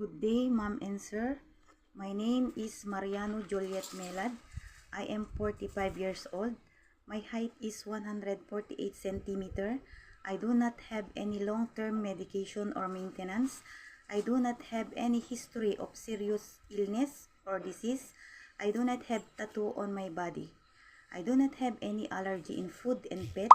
Good day, ma'am and sir. My name is Mariano Juliet Melad. I am 45 years old. My height is 148 centimeter. I do not have any long-term medication or maintenance. I do not have any history of serious illness or disease. I do not have tattoo on my body. I do not have any allergy in food and pets.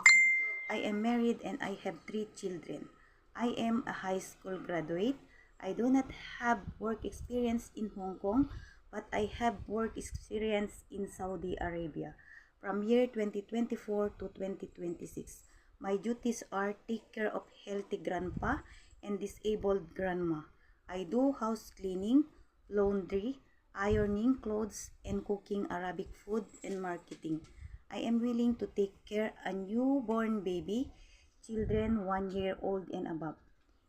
I am married and I have 3 children. I am a high school graduate. I do not have work experience in Hong Kong, but I have work experience in Saudi Arabia from year 2024 to 2026. My duties are take care of healthy grandpa and disabled grandma. I do house cleaning, laundry, ironing clothes, and cooking Arabic food and marketing. I am willing to take care a newborn baby, children 1 year old and above,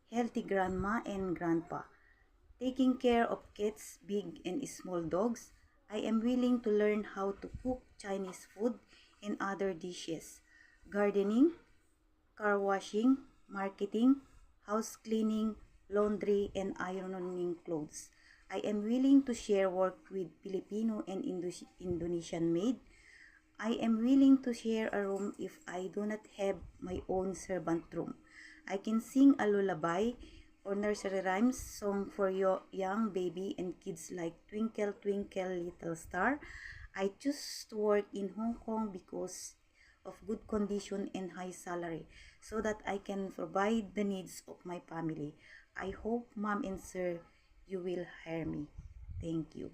healthy grandma and grandpa, taking care of cats, big and small dogs. I am willing to learn how to cook Chinese food and other dishes, gardening, car washing, marketing, house cleaning, laundry, and ironing clothes. I am willing to share work with Filipino and Indonesian maid. I am willing to share a room if I do not have my own servant room. I can sing a lullaby or nursery rhymes song for your young baby and kids like Twinkle Twinkle Little Star. I choose to work in Hong Kong because of good condition and high salary so that I can provide the needs of my family. I hope mom and sir you will hire me. Thank you.